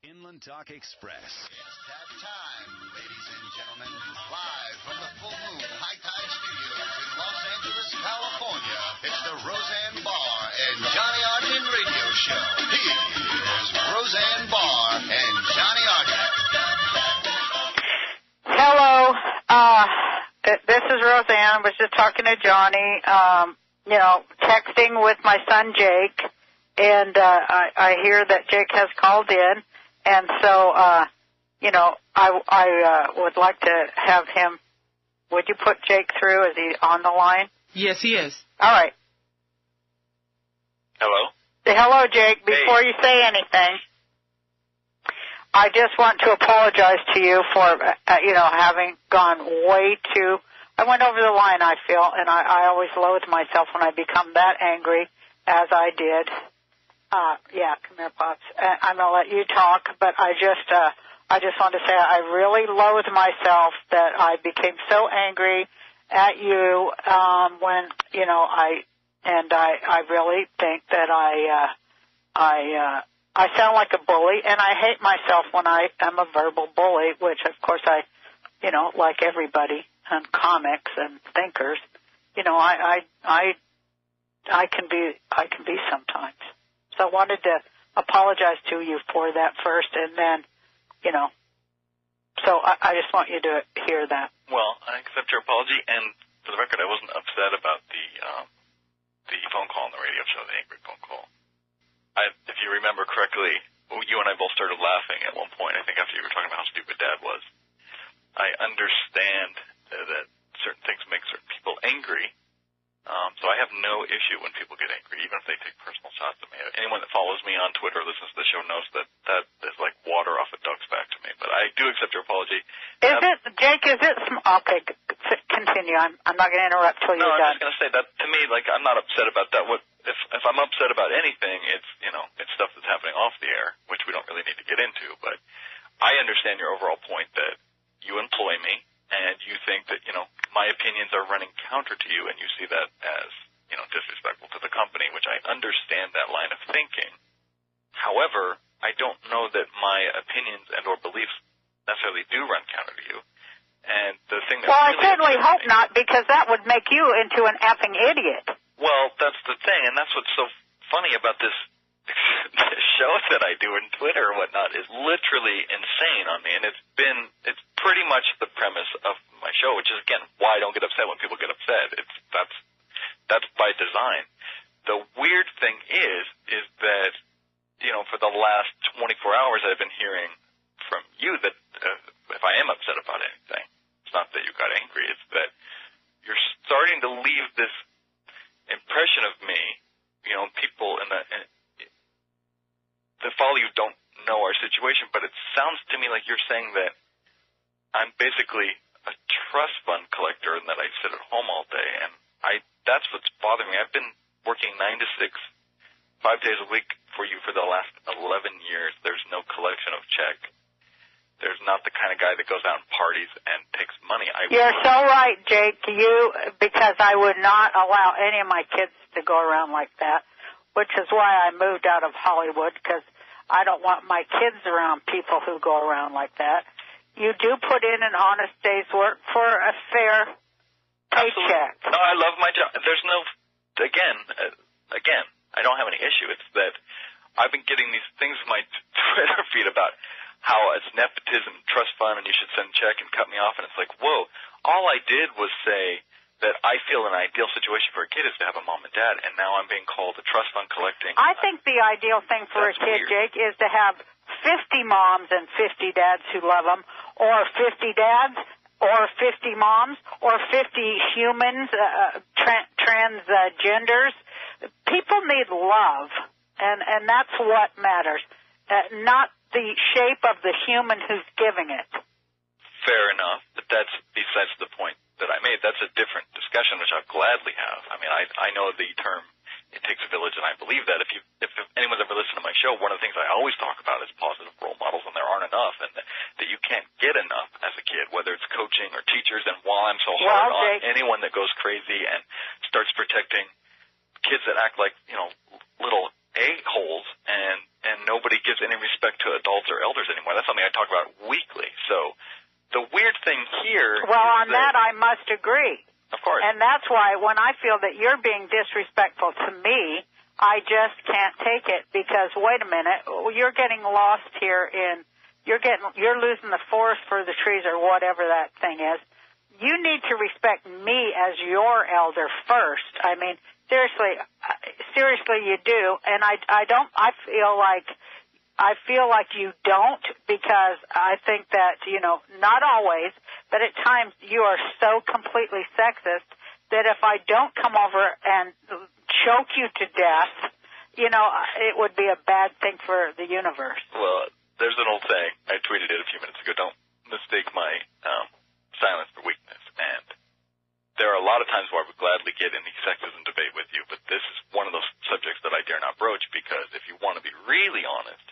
Inland Talk Express. It's that time, ladies and gentlemen. Live from the Full Moon High Tide Studios in Los Angeles, California, it's the Roseanne Barr and Johnny Arden radio show. Here's Roseanne Barr and Johnny Arden. Hello. This is Roseanne. I was just talking to Johnny, texting with my son Jake, and I hear that Jake has called in, and so, I would like to have him. Would you put Jake through? Is he on the line? Yes, he is. All right. Hello? Hello, Jake. Before you say anything, I just want to apologize to you for, having gone way too... I went over the line, I feel, and I always loathe myself when I become that angry as I did. Come here, Pops. I'm going to let you talk, but I just want to say I really loathe myself that I became so angry at you when, I really think that I sound like a bully, and I hate myself when I am a verbal bully, which, of course, like everybody and comics and thinkers, I can be sometimes. So I wanted to apologize to you for that first, and then, so I just want you to hear that. Well, I accept your apology, and for the record, I wasn't upset about the phone call on the radio show, the angry phone call. If you remember correctly, you and I both started laughing at one point, I think after you were talking about how stupid Dad was. I understand that certain things make certain people angry, so I have no issue when people get angry, even if they take personal shots at me. Anyone that follows me on Twitter or listens to the show knows that is like water off a duck's back to me, but I do accept your apology. Jake, okay, continue. I'm not going to interrupt till you're done. No, I'm just going to say that, to me, I'm not upset about that. If I'm upset about anything, it's stuff that's happening off the air, which we don't really need to get into, but I understand your overall point that you employ me, and you think that, my opinions are running counter to you, and you see that as, disrespectful to the company, which I understand that line of thinking. However, I don't know that my opinions and or beliefs necessarily do run counter to you. And the thing that I certainly hope not, because that would make you into an effing idiot. Well, that's the thing, and that's what's so funny about this show that I do in Twitter and whatnot is literally insane on me, and it's pretty much the premise of my show, which is, again, why I don't get upset when people get upset. That's by design. The weird thing is that, for the last 24 hours I've been hearing from you that if I am upset about anything, it's not that you got angry, it's that you're starting to leave this impression of me, people that follow you don't know our situation, but it sounds to me like you're saying that I'm basically a trust fund collector and that I sit at home all day, and that's what's bothering me. I've been working 9 to 6, 5 days a week for you for the last 11 years. There's no collection of check. There's not the kind of guy that goes out and parties and takes money. You're so right, Jake, because I would not allow any of my kids to go around like that, which is why I moved out of Hollywood, because I don't want my kids around people who go around like that. You do put in an honest day's work for a fair paycheck. Absolutely. No, I love my job. There's no, again, I don't have any issue. It's that I've been getting these things in my Twitter feed about how it's nepotism, trust fund, and you should send a check and cut me off, and it's like, whoa, all I did was say that I feel an ideal situation for a kid is to have a mom and dad, and now I'm being called a trust fund collecting. I think the ideal thing for a kid, weird. Jake, is to have 50 moms and 50 dads who love them, or 50 dads, or 50 moms, or 50 humans, transgenders. People need love, and that's what matters, not the shape of the human who's giving it. Fair enough, but that's besides the point that I made. That's a different discussion, which I'll gladly have. I mean, I know the term "it takes a village," and I believe that. If anyone's ever listened to my show, one of the things I always talk about is positive role models, and there aren't enough, and that you can't get enough as a kid, whether it's coaching or teachers. And while I'm so hard on anyone that goes crazy and starts protecting kids that act like little a-holes, and nobody gives there's any respect to adults or elders anymore. That's something I talk about weekly. So the weird thing here Well, on that I must agree. Of course. And that's why when I feel that you're being disrespectful to me, I just can't take it because, wait a minute, you're getting lost here in, you're losing the forest for the trees or whatever that thing is. You need to respect me as your elder first. I mean, seriously you do. And I feel like you don't because I think that, not always, but at times you are so completely sexist that if I don't come over and choke you to death, it would be a bad thing for the universe. Well, there's an old saying. I tweeted it a few minutes ago. Don't mistake my silence for weakness. And there are a lot of times where I would gladly get in the sexism debate with you, but this is one of those subjects that I dare not broach because if you want to be really honest,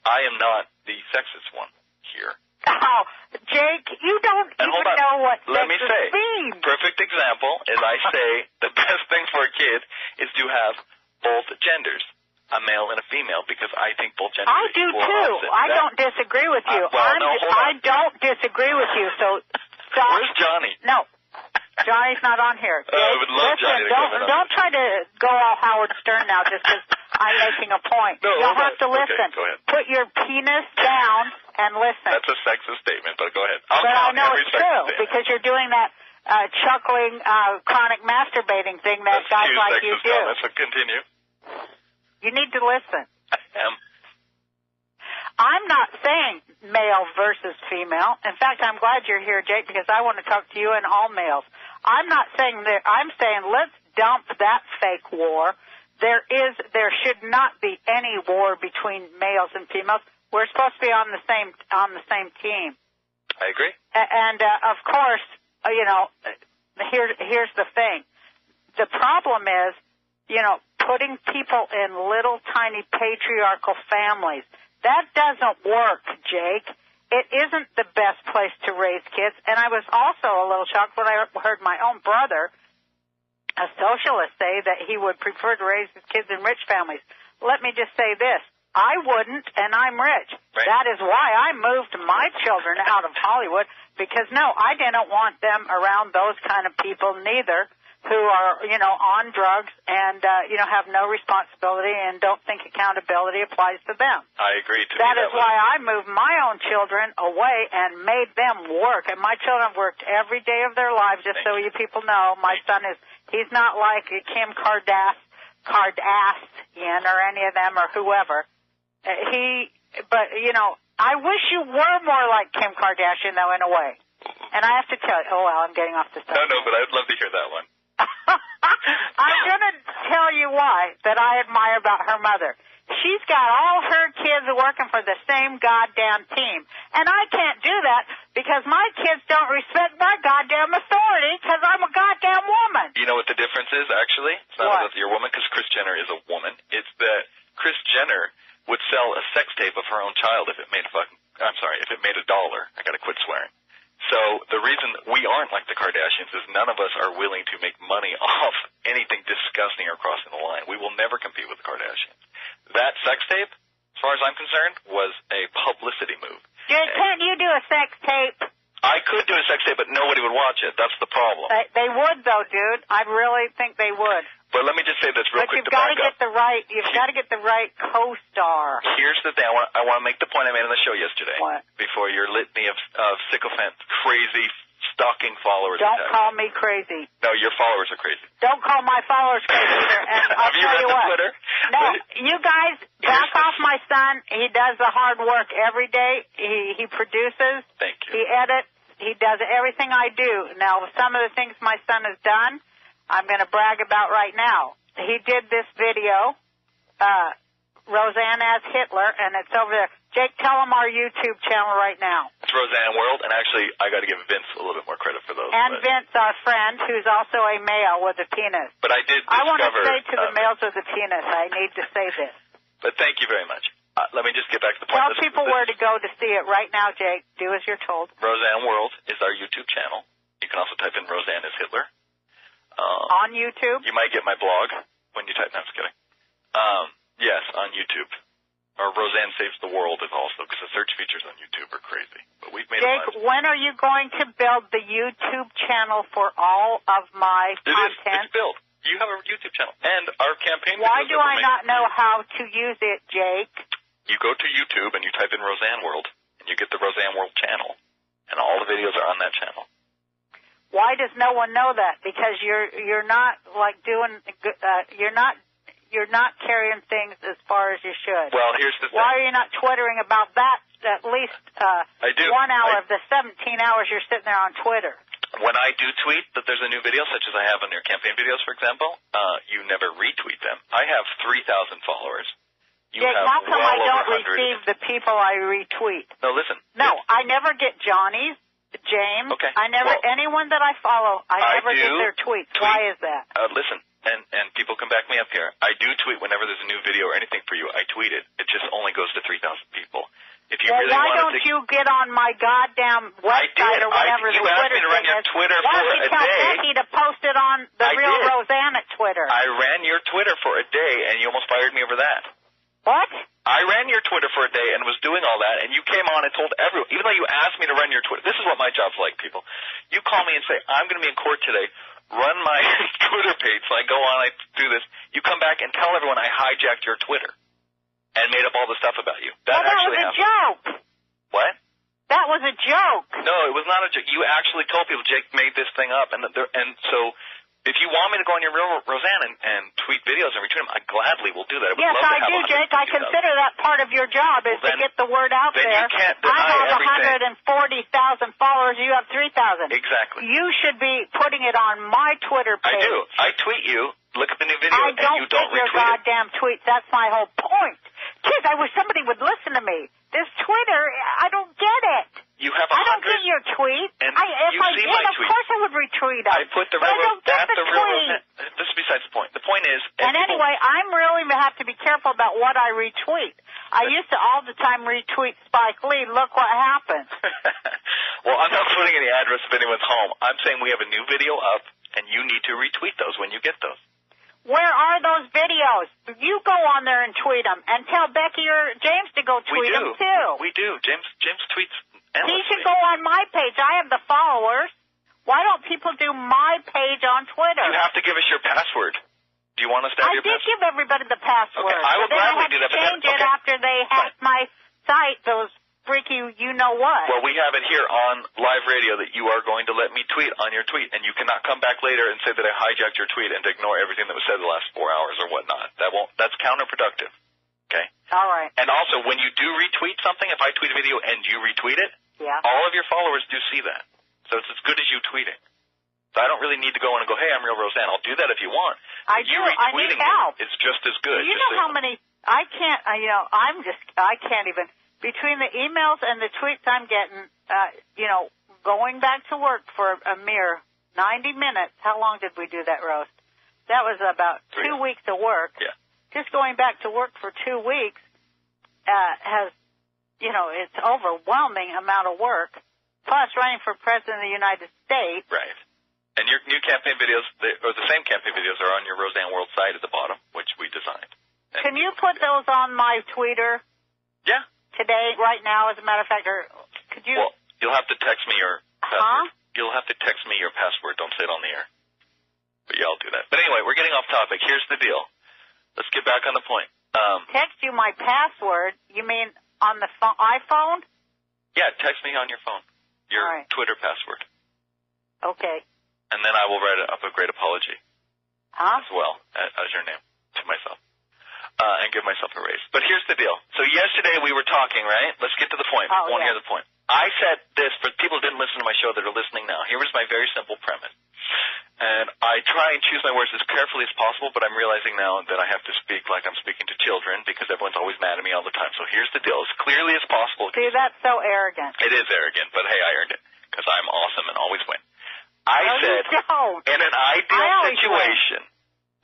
I am not the sexist one here. Oh, Jake, you don't even know what sexist means. Perfect example is I say the best thing for a kid is to have both genders, a male and a female, because I think both genders I do too. I don't disagree with you. I don't disagree with you. So stop. Where's Johnny? No. Johnny's not on here. I would love Johnny to come in. Don't try to go all Howard Stern now just because I'm making a point. No, you'll have to listen. Okay, go ahead. Put your penis down and listen. That's a sexist statement, but go ahead. But I know it's true because you're doing that chuckling, chronic masturbating thing that guys like you do. So continue. You need to listen. I am. I'm not saying male versus female. In fact, I'm glad you're here, Jake, because I want to talk to you and all males. I'm not saying that. I'm saying let's dump that fake war. There should not be any war between males and females. We're supposed to be on the same team. I agree. And of course, here's the thing. The problem is, putting people in little tiny patriarchal families. That doesn't work, Jake. It isn't the best place to raise kids. And I was also a little shocked when I heard my own brother, a socialist, say that he would prefer to raise his kids in rich families. Let me just say this. I wouldn't, and I'm rich. Right. That is why I moved my children out of Hollywood, because, no, I didn't want them around those kind of people neither, who are, on drugs and, have no responsibility and don't think accountability applies to them. I agree. That is why I moved my own children away and made them work. And my children worked every day of their lives, just so you people know. My son he's not like Kim Kardashian or any of them or whoever. I wish you were more like Kim Kardashian, though, in a way. And I have to tell you, I'm getting off the subject. No, but I'd love to hear that one. I'm going to tell you why that I admire about her mother. She's got all her kids working for the same goddamn team. And I can't do that because my kids don't respect my goddamn authority because I'm a goddamn woman. You know what the difference is, actually? It's not about you're a woman because Kris Jenner is a woman. It's that Kris Jenner would sell a sex tape of her own child if it made $1. I got to quit swearing. So the reason we aren't like the Kardashians is none of us are willing to make money off anything disgusting or crossing the line. We will never compete with the Kardashians. That sex tape, as far as I'm concerned, was a publicity move. Can't you do a sex tape? I could do a sex tape, but nobody would watch it. That's the problem. They would, though, dude. I really think they would. But let me just say this real quick to back up. You've got to get the right co-star. Here's the thing. I want to make the point I made on the show yesterday. What? Before your litany of sycophant, crazy, stalking followers. Don't call me crazy. No, your followers are crazy. Don't call my followers crazy either. And I'll tell you what. Twitter? No, you guys back off my son. He does the hard work every day. He produces. Thank you. He edits. He does everything I do. Now, some of the things my son has done, I'm going to brag about right now. He did this video, Roseanne as Hitler, and it's over there. Jake, tell him our YouTube channel right now. It's Roseanne World, and actually, I got to give Vince a little bit more credit for those. And Vince, our friend, who's also a male with a penis. But I did discover... I want to say to the males with a penis, I need to say this. But thank you very much. Let me just get back to the point. Tell people where to go to see it right now, Jake. Do as you're told. Roseanne World is our YouTube channel. You can also type in Roseanne as Hitler. On YouTube? You might get my blog when you type. No, I'm just kidding. Yes, on YouTube. or Roseanne Saves the World is also, because the search features on YouTube are crazy. But we've made Jake, when are you going to build the YouTube channel for all of my content? It's built. You have a YouTube channel. And our campaign Why videos do I not know how to use it, Jake? You go to YouTube and you type in Roseanne World, and you get the Roseanne World channel. And all the videos are on that channel. Why does no one know that? Because you're not like doing you're not carrying things as far as you should. Well, here's the thing. Why are you not twittering about that at least I do. 1 hour of the 17 hours you're sitting there on Twitter? When I do tweet that there's a new video, such as I have on your campaign videos, for example, you never retweet them. I have 3,000 followers. You Jake, have how come well I don't over 100. receive the people I retweet? No, listen. No, I never get Johnny's, James. Okay. Anyone that I follow, I never get their tweets. Why is that? Listen, and people can back me up here. I do tweet whenever there's a new video or anything for you. I tweet it. It just only goes to 3,000 people. If you really why don't you get on my goddamn website or whatever you the asked Twitter me to run thing your is? Twitter Why for don't a you tell day? Becky to post it on the real did. Roseanne at Twitter? I ran your Twitter for a day, and you almost fired me over that. What? I ran your Twitter for a day and was doing all that, and you came on and told everyone, even though you asked me to run your Twitter, this is what my job's like, people. You call me and say, I'm going to be in court today, run my Twitter page, so I go on, I do this. You come back and tell everyone I hijacked your Twitter and made up all the stuff about you. That actually was a happened. joke. What? That was a joke. No, it was not a joke. You actually told people Jake made this thing up, and so if you want me to go on your real Roseanne and tweet videos and retweet them, I gladly will do that. Yes, I do, Jake. I consider that part of your job is to get the word out there. You can't deny I have 140,000 followers. You have 3,000. Exactly. You should be putting it on my Twitter page. I do. I tweet you. Look at the new video, and you don't retweet your goddamn tweets. That's my whole point. Kids, I wish somebody would listen to me. This Twitter, I don't get it. You have I don't get your tweet. And if I did, of course I would retweet them. I put the but I don't get the tweet. This is besides the point. The point is... And anyway, I'm really have to be careful about what I retweet. I used to all the time retweet Spike Lee. Look what happened. Well, I'm not putting any address of anyone's home. I'm saying we have a new video up, and you need to retweet those when you get those. Where are those videos? You go on there and tweet them, and tell Becky or James to go tweet them too. We do. James tweets endlessly. He should go on my page. I have the followers. Why don't people do my page on Twitter? You have to give us your password. Do you want us to have your password? I did give everybody the password. Okay, I will gladly do that. But then I have to change it after they hacked my site, those freaky you-know-what. Well, we have it here on live radio that you are going to let me tweet on your tweet, and you cannot come back later and say that I hijacked your tweet and ignore everything that was said the last 4 hours or whatnot. That's counterproductive. Okay? All right. And also, when you do retweet something, if I tweet a video and you retweet it, all of your followers do see that. So it's as good as you tweeting. So I don't really need to go in and go, hey, I'm Real Roseanne. I'll do that if you want. I do. I need help. It's just as good. You know how many... I can't... I can't even... Between the emails and the tweets I'm getting, going back to work for a mere 90 minutes. How long did we do that roast? That was about 2 weeks of work. Yeah. Just going back to work for 2 weeks has, it's overwhelming amount of work. Plus running for President of the United States. Right. And your new campaign videos, or the same campaign videos, are on your Roseanne World site at the bottom, which we designed. And can you put those on my Twitter? Yeah. Today, right now, as a matter of fact, or could you? Well, you'll have to text me your password. You'll have to text me your password. Don't say it on the air. But yeah, I'll do that. But anyway, we're getting off topic. Here's the deal. Let's get back on the point. Text you my password? You mean on the iPhone? Yeah, text me on your phone. Your Twitter password. Okay. And then I will write up a great apology. As well as your name to myself. And give myself a raise. But here's the deal. So yesterday we were talking, right? Let's get to the point. I want to hear the point. I said this, for people who didn't listen to my show that are listening now. Here was my very simple premise. And I try and choose my words as carefully as possible, but I'm realizing now that I have to speak like I'm speaking to children because everyone's always mad at me all the time. So here's the deal. As clearly as possible. See, that's so arrogant. It is arrogant, but hey, I earned it because I'm awesome and always win. I said, in an ideal situation...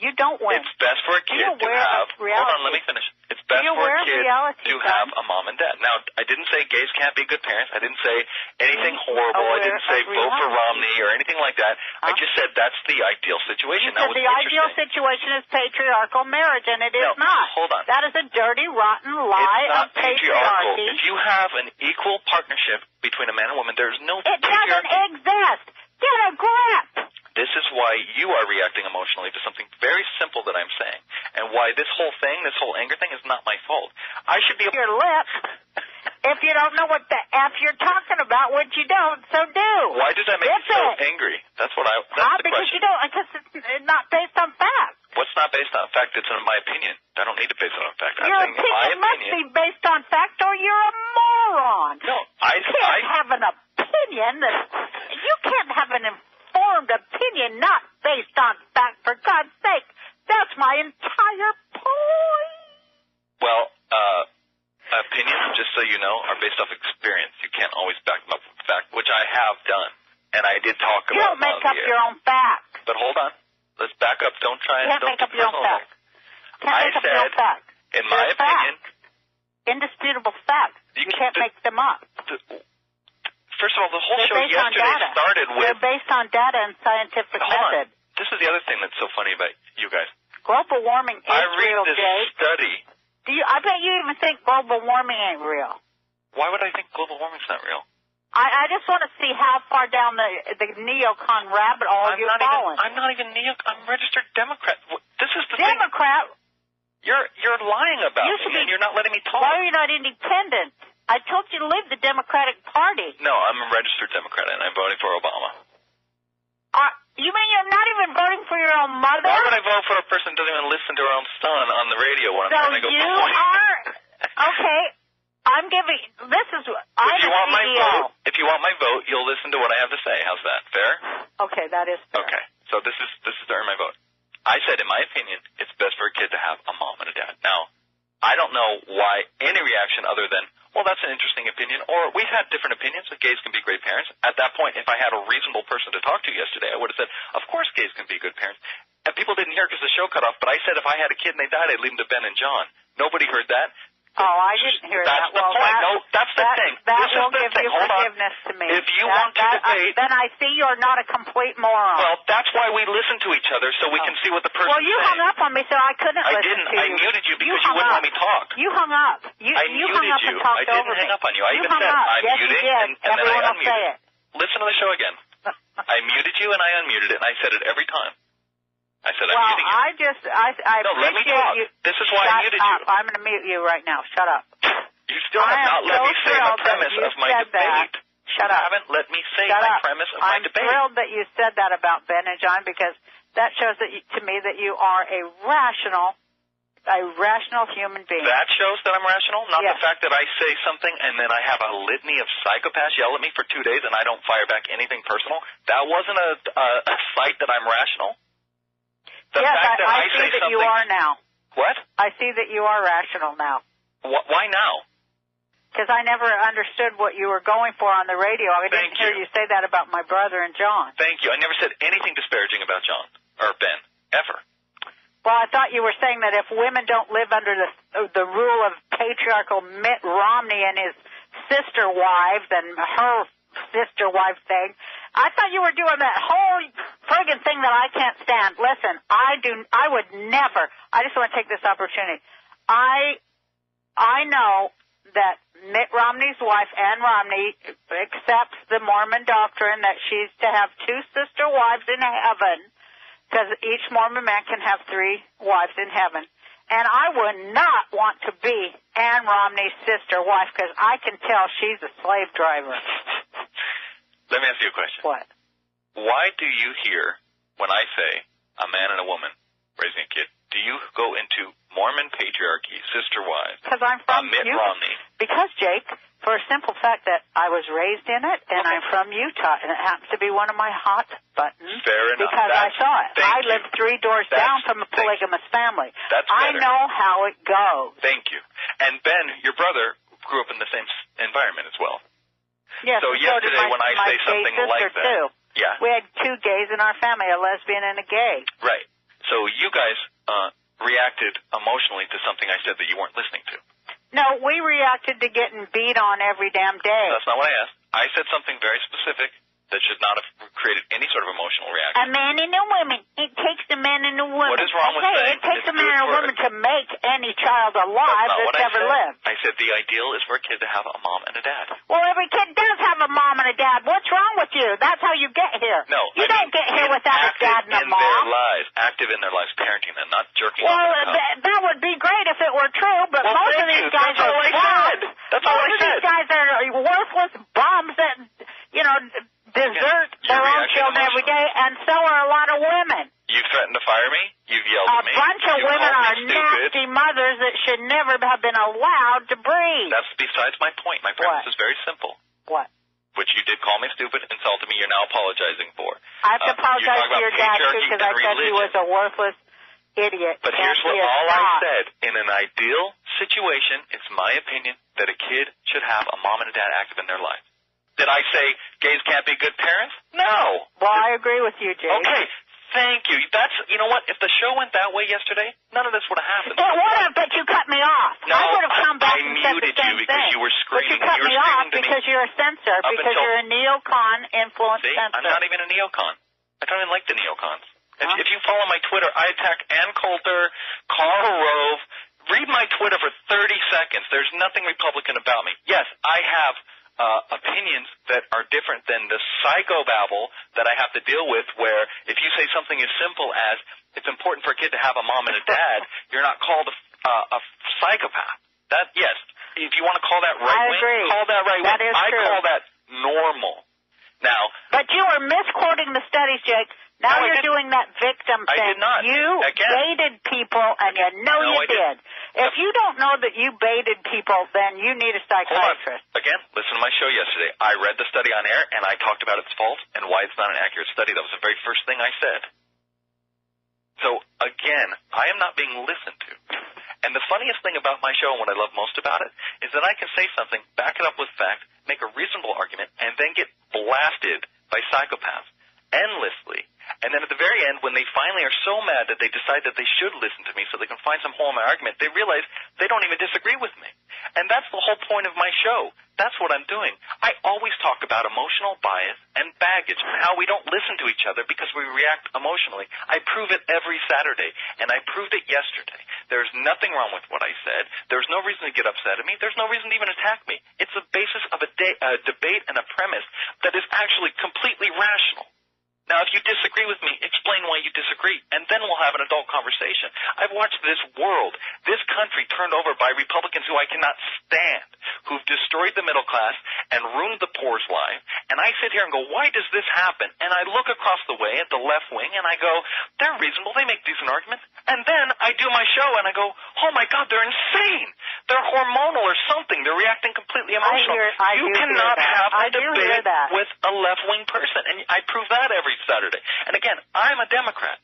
You don't win. It's best for a kid to have... Hold on, let me finish. It's best for a kid to have a mom and dad. Now, I didn't say gays can't be good parents. I didn't say anything horrible. I didn't say vote for Romney or anything like that. I just said that's the ideal situation. You said the ideal situation is patriarchal marriage, and it is not. Hold on. That is a dirty, rotten lie of patriarchy. If you have an equal partnership between a man and woman, there's no patriarchy. It doesn't exist. Get a grip. This is why you are reacting emotionally to something very simple that I'm saying, and why this whole thing, this whole anger thing, is not my fault. I should be... Your lip. If you don't know what the F you're talking about, what you don't, so do. Why does that make you so angry? That's what I... That's the because question. You don't. Because it's not based on fact. What's not based on fact? It's in my opinion. I don't need to base it on fact. Your opinion must be based on fact, or you're a moron. No, you can't have an opinion that... You can't have an informed opinion not based on fact, for God's sake. That's my entire point. Well, opinions, just so you know, are based off experience. You can't always back them up with fact, which I have done. And I did talk about... You don't make up your own facts. But hold on. Let's back up. Don't try and... You can't make up your own facts. I said, in my opinion... Indisputable facts. You can't make them up. First of all, the whole show yesterday started with... They're based on data and scientific method. This is the other thing that's so funny about you guys. Global warming is real, Jay. I read this study. I bet you even think global warming ain't real. Why would I think global warming's not real? I just want to see how far down the neocon rabbit hole you're falling. I'm not even I'm registered Democrat. This is the Democrat? thing. You're lying about me, and you're not letting me talk. Why are you not independent? I told you to leave the Democratic Party. No, I'm a registered Democrat, and I'm voting for Obama. You mean you're not even voting for your own mother? Why would I vote for a person who doesn't even listen to her own son on the radio when I'm trying to go... So you are... Okay, I'm giving... This is... I'm If you want my vote, you'll listen to what I have to say. How's that? Fair? Okay, that is fair. Okay, so this is to earn my vote. I said, in my opinion, it's best for a kid to have a mom and a dad. Now, I don't know why any reaction other than, well, that's an interesting opinion, or we've had different opinions that gays can be great parents. At that point, if I had a reasonable person to talk to yesterday, I would have said, of course gays can be good parents. And people didn't hear because the show cut off, but I said if I had a kid and they died, I'd leave them to Ben and John. Nobody heard that. Oh, I didn't hear that. That's the point. That's the thing. That will give you forgiveness to me. If you want to debate... Then I see you're not a complete moron. Well, that's why we listen to each other, so we can see what the person's saying. Well, you hung up on me, so I couldn't listen to you. I muted you because you wouldn't let me talk. You hung up. You hung up and talked over me. I didn't hang up on you. I even said I'm muting, and then I unmuted. Listen to the show again. I muted you, and I unmuted it, and I said it every time. I said I'm muting you. I appreciate you. This is why I muted you. I'm going to mute you right now. Shut up. You still have not let me say the premise of my debate. Shut up. You haven't let me say my premise of my debate. I'm thrilled that you said that about Ben and John, because that shows to me that you are a rational human being. That shows that I'm rational, not the fact that I say something and then I have a litany of psychopaths yell at me for 2 days and I don't fire back anything personal. That wasn't a sight that I'm rational. The fact that I see that you are now. What? I see that you are rational now. Why now? Because I never understood what you were going for on the radio. I didn't hear you say that about my brother and John. Thank you. I never said anything disparaging about John or Ben, ever. Well, I thought you were saying that if women don't live under the rule of patriarchal Mitt Romney and his sister wives and her sister wife thing, I thought you were doing that whole friggin' thing that I can't stand. Listen, I would never. I just want to take this opportunity. I know that Mitt Romney's wife, Ann Romney, accepts the Mormon doctrine that she's to have 2 sister wives in heaven, because each Mormon man can have 3 wives in heaven. And I would not want to be Ann Romney's sister wife, because I can tell she's a slave driver. Let me ask you a question. What? Why do you hear, when I say a man and a woman raising a kid, do you go into Mormon patriarchy, sister wives, because I'm from Mitt Romney? Because, Jake, for a simple fact that I was raised in it, and I'm from Utah, and it happens to be one of my hot buttons. Fair enough. Because I saw it. I lived 3 doors down from a polygamous family. That's better. I know how it goes. Thank you. And Ben, your brother, grew up in the same environment as well. Yes. So yesterday, when I say something like that, too. yeah, we had 2 gays in our family, a lesbian and a gay. Right. So you guys reacted emotionally to something I said that you weren't listening to. No, we reacted to getting beat on every damn day. That's not what I asked. I said something very specific that should not have created any sort of emotional reaction. A man and a woman. It takes a man and a woman. What is wrong with saying it takes it's a man and a woman to make any child alive that's ever lived. I said the ideal is for a kid to have a mom and a dad. Well, every kid does have a mom and a dad. What's wrong with you? That's how you get here. No, you don't get here without a dad and a mom. Active in their lives, parenting them, not jerking off. Well, that would be great if it were true, but most of these guys are bums. That's all I said. Most of these guys are worthless bums that, desert their own children every day, and so are a lot of women. You've threatened to fire me. You've yelled at me. A bunch of women are nasty mothers that should never have been allowed to breed. That's besides my point. My premise is very simple. What? Which you did call me stupid, insulted me. You're now apologizing for. I have to apologize to your dad, too, because I said he was a worthless idiot. But here's what all I said. In an ideal situation, it's my opinion that a kid should have a mom and a dad active in their life. Did I say gays can't be good parents? No. Well, I agree with you, Jay. Okay. Thank you. You know what? If the show went that way yesterday, none of this would have happened. It would have, but you cut me off. No, I would have come back and said the same thing. I muted you because you were screaming. But you cut me off because you're a censor, because you're a neocon influenced censor. I'm not even a neocon. I don't even like the neocons. If you follow my Twitter, I attack Ann Coulter, Karl Rove. Read my Twitter for 30 seconds. There's nothing Republican about me. Yes, I have opinions that are different than the psychobabble that I have to deal with, where if you say something as simple as it's important for a kid to have a mom and a dad, you're not called a psychopath. Yes, if you want to call that right-wing, call that right-wing. I call that normal. Now, but you are misquoting the studies, Jake. Now you're doing that victim thing. I did not. You baited people, and you know you did. If you don't know that you baited people, then you need a psychiatrist. Again, listen to my show yesterday. I read the study on air, and I talked about its faults and why it's not an accurate study. That was the very first thing I said. So, again, I am not being listened to. And the funniest thing about my show, and what I love most about it, is that I can say something, back it up with fact, make a reasonable argument, and then get blasted by psychopaths endlessly. And then at the very end, when they finally are so mad that they decide that they should listen to me so they can find some hole in my argument, they realize they don't even disagree with me. And that's the whole point of my show. That's what I'm doing. I always talk about emotional bias and baggage and how we don't listen to each other because we react emotionally. I prove it every Saturday, and I proved it yesterday. There's nothing wrong with what I said. There's no reason to get upset at me. There's no reason to even attack me. It's the basis of a debate and a premise that is actually completely rational. Now, if you disagree with me, explain why you disagree, and then we'll have an adult conversation. I've watched this world, this country turned over by Republicans who I cannot stand, who've destroyed the middle class and ruined the poor's life, and I sit here and go, why does this happen? And I look across the way at the left wing, and I go, they're reasonable, they make decent arguments. And then I do my show, and I go, oh, my God, they're insane. They're hormonal or something. They're reacting completely emotional. You cannot have a debate with a left-wing person, and I prove that every Saturday. And again, I'm a Democrat.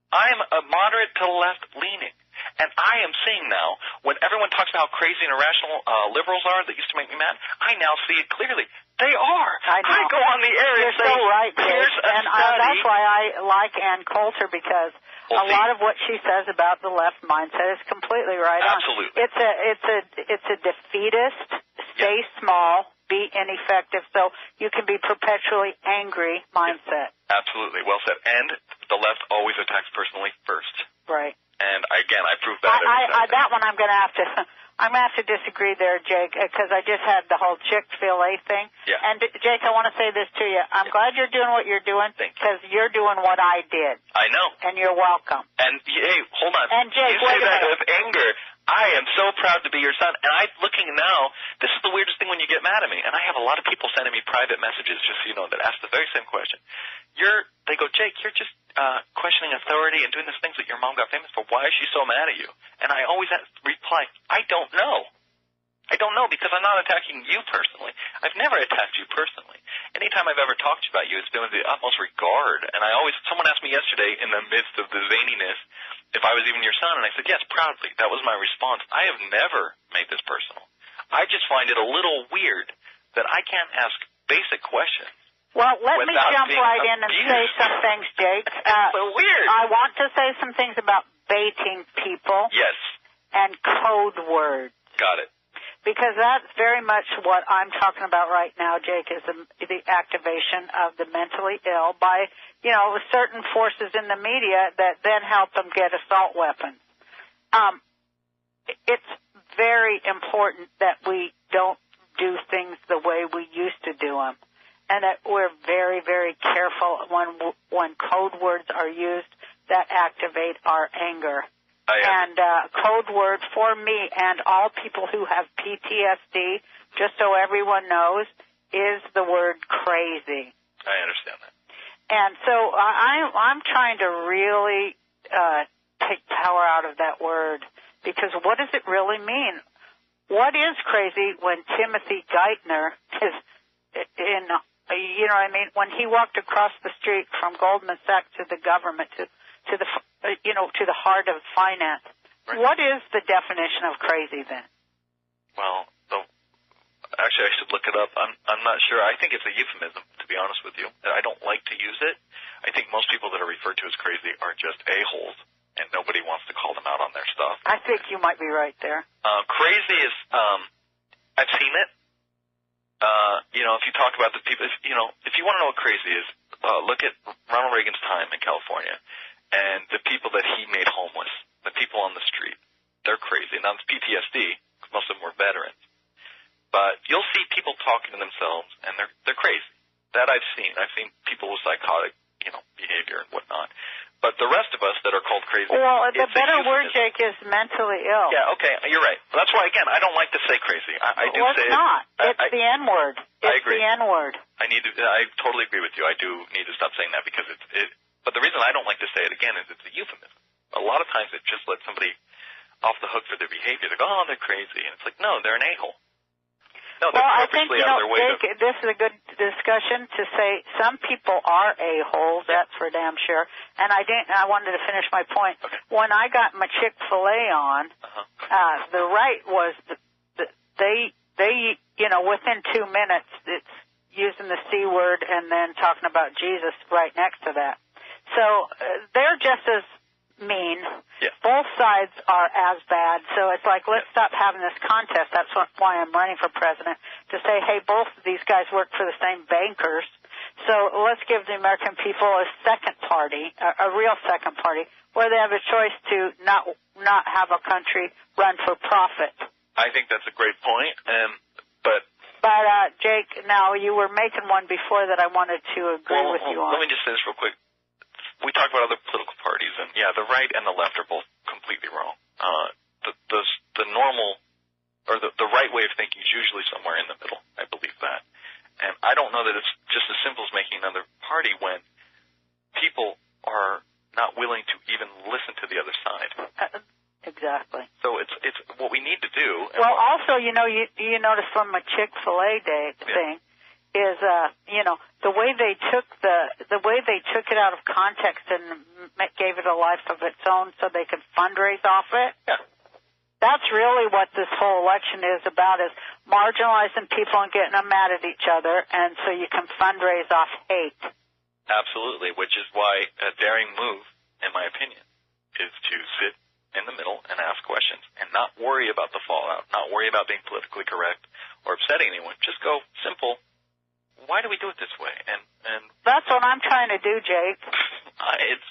I'm a moderate to left-leaning. And I am seeing now, when everyone talks about how crazy and irrational liberals are that used to make me mad, I now see it clearly. They are. I go on the air and say, so right, here's a study. That's why I like Ann Coulter, because a lot of what she says about the left mindset is completely right on. Absolutely. It's a defeatist, stay small, be ineffective, so you can be perpetually angry mindset. Absolutely. Well said. And the left always attacks personally first. Right. And again, I proved that every Saturday. That one I'm going to have to disagree there, Jake, because I just had the whole Chick-fil-A thing. Yeah. And Jake, I want to say this to you. I'm glad you're doing what you're doing because you're doing what I did. I know. And you're welcome. And hey, hold on. And Jake, you say that with anger. I am so proud to be your son. And I'm looking now, this is the weirdest thing when you get mad at me. And I have a lot of people sending me private messages, just so you know, that ask the very same question. They go, Jake, you're just questioning authority and doing these things that your mom got famous for. Why is she so mad at you? And I always reply, I don't know. I don't know because I'm not attacking you personally. I've never attacked you personally. Anytime I've ever talked about you, it's been with the utmost regard. And someone asked me yesterday in the midst of the zaniness if I was even your son, and I said, yes, proudly. That was my response. I have never made this personal. I just find it a little weird that I can't ask basic questions Well, let me jump right in and say some things, Jake. So weird. I want to say some things about baiting people. Yes. And code words. Got it. Because that's very much what I'm talking about right now, Jake, is the activation of the mentally ill by, certain forces in the media that then help them get assault weapons. It's very important that we don't do things the way we used to do them. And that we're very, very careful when code words are used that activate our anger. And code word for me and all people who have PTSD, just so everyone knows, is the word crazy. I understand that. And so I'm trying to really take power out of that word, because what does it really mean? What is crazy when Timothy Geithner is in... when he walked across the street from Goldman Sachs to the government, to the heart of finance. Right. What is the definition of crazy then? Well, actually, I should look it up. I'm not sure. I think it's a euphemism, to be honest with you. I don't like to use it. I think most people that are referred to as crazy are just a-holes, and nobody wants to call them out on their stuff. I think you might be right there. Crazy is, I've seen it. If you talk about the people, if you want to know what crazy is, look at Ronald Reagan's time in California and the people that he made homeless, the people on the street. They're crazy. Now, it's PTSD, because most of them were veterans. But you'll see people talking to themselves, and they're crazy. That I've seen. I've seen people with psychotic, behavior and whatnot. But the rest of us that are called crazy... Well, the better word, Jake, is mentally ill. Yeah, okay, you're right. That's why, again, I don't like to say crazy. I do say it's not. It's the N-word. I agree. It's the N-word. I totally agree with you. I do need to stop saying that because but the reason I don't like to say it, again, is it's a euphemism. A lot of times it just lets somebody off the hook for their behavior. They go, oh, they're crazy. And it's like, no, they're an a-hole. No, they're purposely out of their way. Jake, this is a good discussion to say some people are a-holes, that's for damn sure. And I wanted to finish my point. Okay. When I got my Chick-fil-A on, the right was they within 2 minutes, it's using the C word and then talking about Jesus right next to that. So they're just as mean. Yeah. Both sides are as bad. So it's like, let's stop having this contest. That's why I'm running for president, to say, hey, both of these guys work for the same bankers. So let's give the American people a second party, a real second party, where they have a choice to not have a country run for profit. I think that's a great point. But Jake, now you were making one before that I wanted to agree with you on. Let me just say this real quick. We talk about other political parties, and the right and the left are both completely wrong. The normal, or the right way of thinking is usually somewhere in the middle. I believe that. And I don't know that it's just as simple as making another party when people are not willing to even listen to the other side. Exactly. So it's what we need to do. Well, also, you notice from a Chick-fil-A thing is the way they took it out of context and gave it a life of its own so they could fundraise off it. Yeah. That's really what this whole election is about, is marginalizing people and getting them mad at each other, and so you can fundraise off hate. Absolutely, which is why a daring move, in my opinion, is to sit in the middle and ask questions and not worry about the fallout, not worry about being politically correct or upsetting anyone. Just go simple. Why do we do it this way? And that's what I'm trying to do, Jake.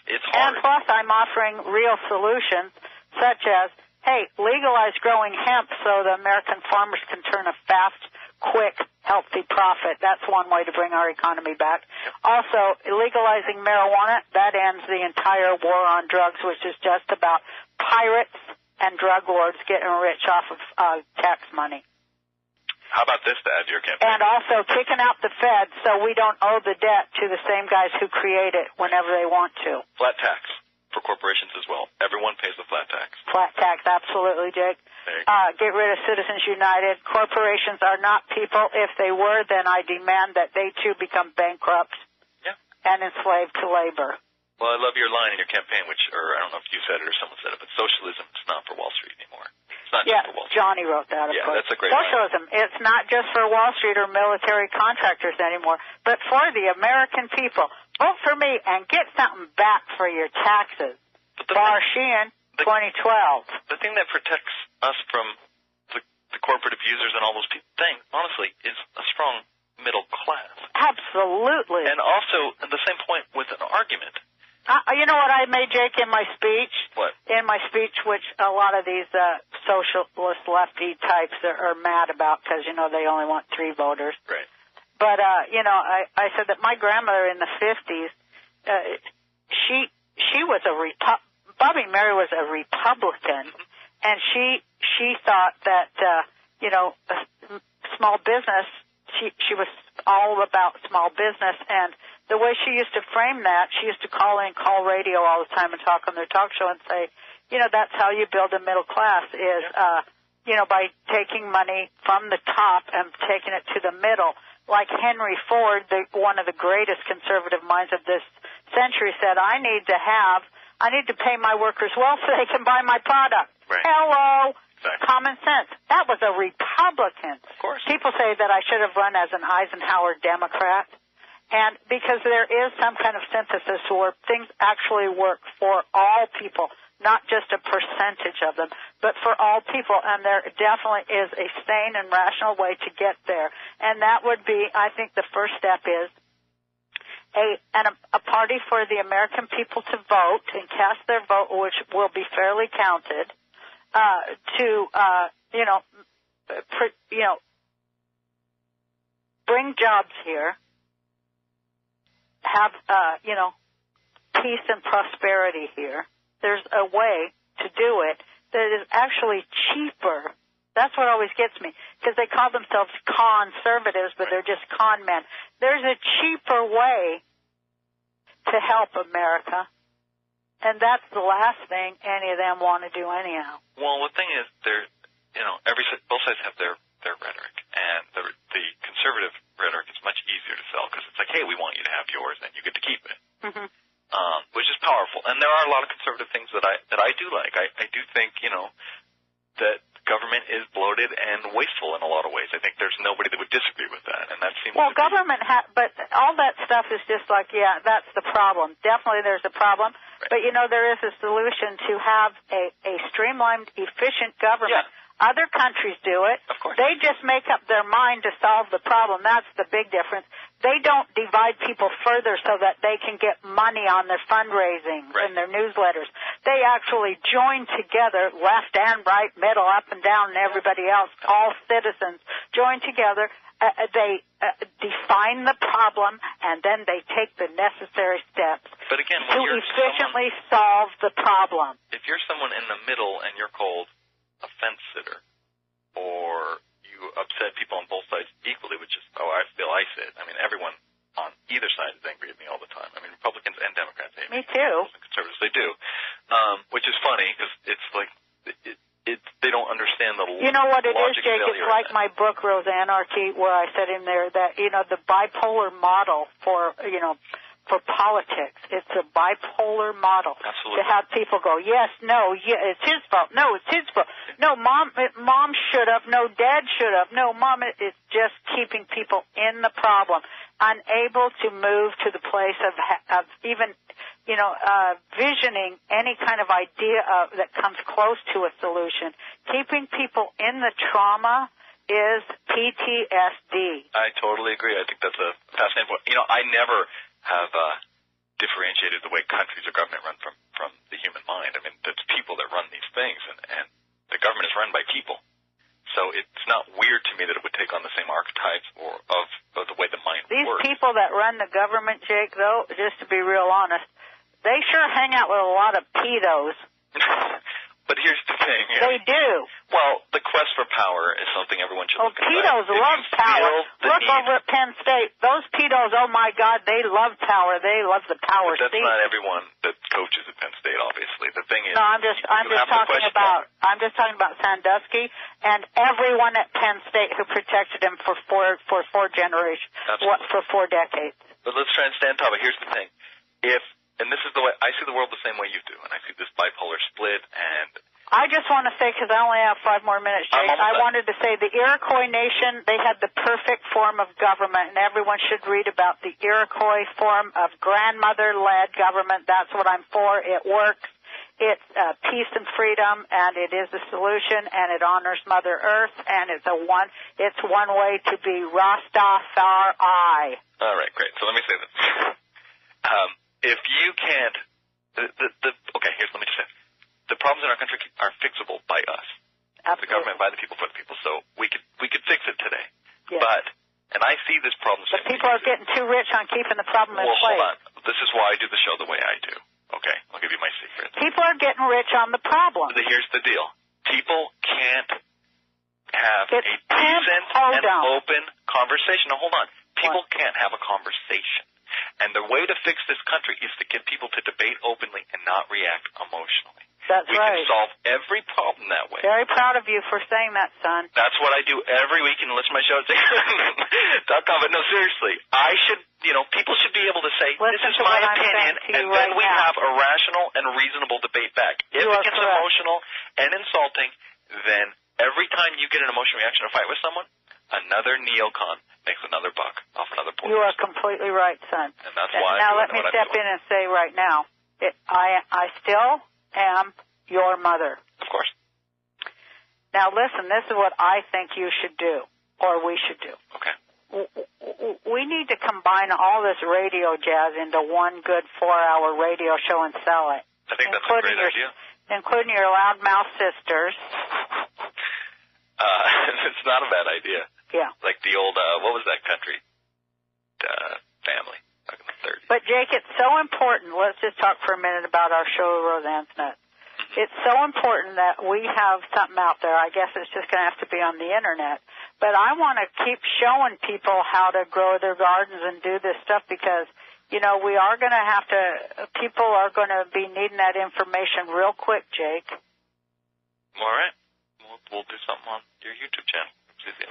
It's hard. And plus, I'm offering real solutions, such as, hey, legalize growing hemp so the American farmers can turn a fast, quick, healthy profit. That's one way to bring our economy back. Also, legalizing marijuana, that ends the entire war on drugs, which is just about pirates and drug lords getting rich off of tax money. How about this to add to your campaign? And also kicking out the Fed so we don't owe the debt to the same guys who create it whenever they want to. Flat tax for corporations as well. Everyone pays the flat tax. Flat tax, absolutely, Jake. Get rid of Citizens United. Corporations are not people. If they were, then I demand that they, too, become bankrupt and enslaved to labor. Well, I love your line in your campaign, or I don't know if you said it or someone said it, but socialism is not for Wall Street anymore. It's not just for Wall Street. Johnny wrote that, of course. That's a great Socialism, line. it's not just for Wall Street or military contractors anymore, but for the American people. Vote for me and get something back for your taxes. Barr Sheehan, 2012. The thing that protects us from the corporate abusers and all those things, honestly, is a strong middle class. Absolutely. And also, at the same point, with an argument. You know what I made, Jake, in my speech? What? In my speech, which a lot of these socialist lefty types are mad about because, they only want 3 voters. Right. But, I said that my grandmother in the 50s, she was Bobby Mary was a Republican, and she thought that, small business, she was all about small business, and the way she used to frame that, she used to call radio all the time and talk on their talk show and say, that's how you build a middle class is, by taking money from the top and taking it to the middle. Like Henry Ford, one of the greatest conservative minds of this century, said, I need to pay my workers well so they can buy my product. Right. Hello. Exactly. Common sense. That was a Republican. Of course. People say that I should have run as an Eisenhower Democrat. And because there is some kind of synthesis where things actually work for all people, not just a percentage of them, but for all people. And there definitely is a sane and rational way to get there. And that would be, I think the first step is a party for the American people to vote and cast their vote, which will be fairly counted, bring jobs here, have, peace and prosperity here. There's a way to do it that is actually cheaper. That's what always gets me, because they call themselves conservatives, but they're just con men. There's a cheaper way to help America, and that's the last thing any of them want to do anyhow. Well, the thing is, both sides have their rhetoric, and the conservative rhetoric is much easier to sell because it's like, hey, we want you to have yours, and you get to keep it, which is powerful. And there are a lot of conservative things that I do like. I do think, that government is bloated and wasteful in a lot of ways. I think there's nobody that would disagree with that, and that seems well, government but all that stuff is just like, that's the problem. Definitely there's a problem, right. But there is a solution to have a streamlined, efficient government. Yeah. Other countries do it. Of course. They just make up their mind to solve the problem. That's the big difference. They don't divide people further so that they can get money on their fundraising and their newsletters. They actually join together, left and right, middle, up and down, and everybody else, all citizens, join together. They define the problem, and then they take the necessary steps to efficiently solve the problem. If you're someone in the middle and you're called a fence sitter, or you upset people on both sides equally, which is how I feel I sit. I mean, everyone on either side is angry at me all the time. I mean, Republicans and Democrats hate me. Me too. Conservatives, they do, which is funny because it's like they don't understand the You know what it is, Jake? It's like my book, Roseanne Barr, where I said in there that, the bipolar model for politics. It's a bipolar model. Absolutely. To have people go, yes, no, it's his fault. No, it's his fault. No, mom should have. No, dad should have. No, mom, it's just keeping people in the problem, unable to move to the place of even, visioning any kind of idea that comes close to a solution. Keeping people in the trauma is PTSD. I totally agree. I think that's a fascinating point. I never have differentiated the way countries or government run from the human mind. I mean, it's people that run these things, and the government is run by people. So it's not weird to me that it would take on the same archetypes of the way the mind These works. These people that run the government, Jake, though, just to be real honest, they sure hang out with a lot of pedos. But here's the thing. They do. Well, the quest for power is something everyone should look at. Pedos love power. Look over at Penn State. Those pedos, oh, my God, they love power. They love the power But that's seat. not everyone that coaches at Penn State, obviously. The thing is, no, I'm just talking about Sandusky and everyone at Penn State who protected him for four generations, for 4 decades. But let's try and stay on top of it. Here's the thing. And this is the way I see the world the same way you do, and I see this bipolar split, and I just want to say, because I only have 5 more minutes, Jake, I wanted to say the Iroquois Nation, they had the perfect form of government, and everyone should read about the Iroquois form of grandmother-led government. That's what I'm for. It works. It's peace and freedom, and it is a solution, and it honors Mother Earth, and it's one way to be Rastafari. All right, great. So let me say this. If you can't, okay, let me just say, the problems in our country are fixable by us. Absolutely. The government, by the people, for the people. So we could fix it today. Yes. But, and I see this problem. But people are getting too rich on keeping the problem in place. Well, hold on. This is why I do the show the way I do. Okay, I'll give you my secret. People are getting rich on the problem. Here's the deal. People can't have a decent and open conversation. Now, hold on. People can't have a conversation. And the way to fix this country is to get people to debate openly and not react emotionally. That's we right. can solve every problem that way. Very proud of you for saying that, son. That's what I do every week, and listen to my show. But no, seriously, people should be able to say, this is my opinion, and then we have a rational and reasonable debate back. If it gets emotional and insulting, then every time you get an emotional reaction or fight with someone, another neocon makes another buck off another point. You are completely right, son. And that's why now let me step in and say right now, I still am your mother. Of course. Now listen, this is what I think you should do, or we should do. Okay. We need to combine all this radio jazz into one good 4-hour radio show and sell it. I think that's a great idea. Including your loudmouth sisters. It's not a bad idea. Yeah. Like the old, what was that country? Family, back in the 30s. But, Jake, it's so important. Let's just talk for a minute about our show, Roseanne's Nuts. It's so important that we have something out there. I guess it's just going to have to be on the Internet. But I want to keep showing people how to grow their gardens and do this stuff because, we are going to have to, people are going to be needing that information real quick, Jake. All right. We'll do something on your YouTube channel.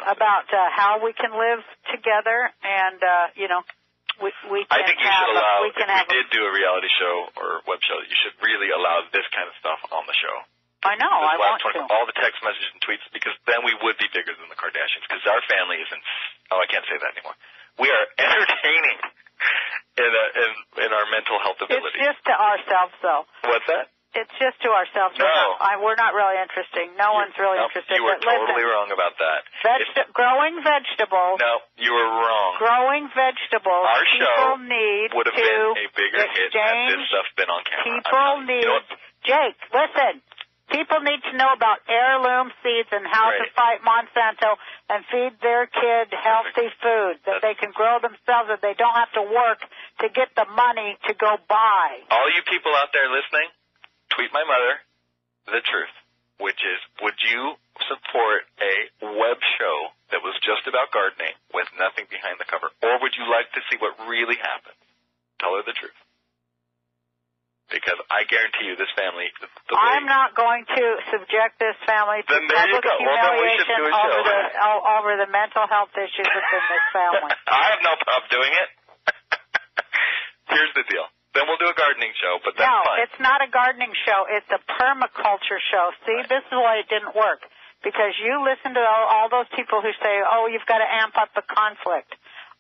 About how we can live together and, we can I think you should allow, if we did do a reality show or web show, you should really allow this kind of stuff on the show. I know, I want to. All the text messages and tweets, because then we would be bigger than the Kardashians, because our family isn't, I can't say that anymore. We are entertaining in our mental health ability. It's just to ourselves, though. What's that? It's just to ourselves. No. We're not really interesting. No one's really interested. You were totally wrong about that. Growing vegetables. No, you were wrong. Growing vegetables. Our show would have been a bigger hit had this stuff been on camera. People need... Jake, listen. People need to know about heirloom seeds and how to fight Monsanto and feed their kid healthy food that they can grow themselves, that they don't have to work to get the money to go buy. All you people out there listening, tweet my mother the truth, which is, would you support a web show that was just about gardening with nothing behind the cover, or would you like to see what really happened? Tell her the truth. Because I guarantee you this family... I'm not going to subject this family to public humiliation over the mental health issues within this family. I have no problem doing it. Here's the deal. Then we'll do a gardening show, but that's fine. No, it's not a gardening show. It's a permaculture show. See, this is why it didn't work. Because you listen to all those people who say, you've got to amp up the conflict.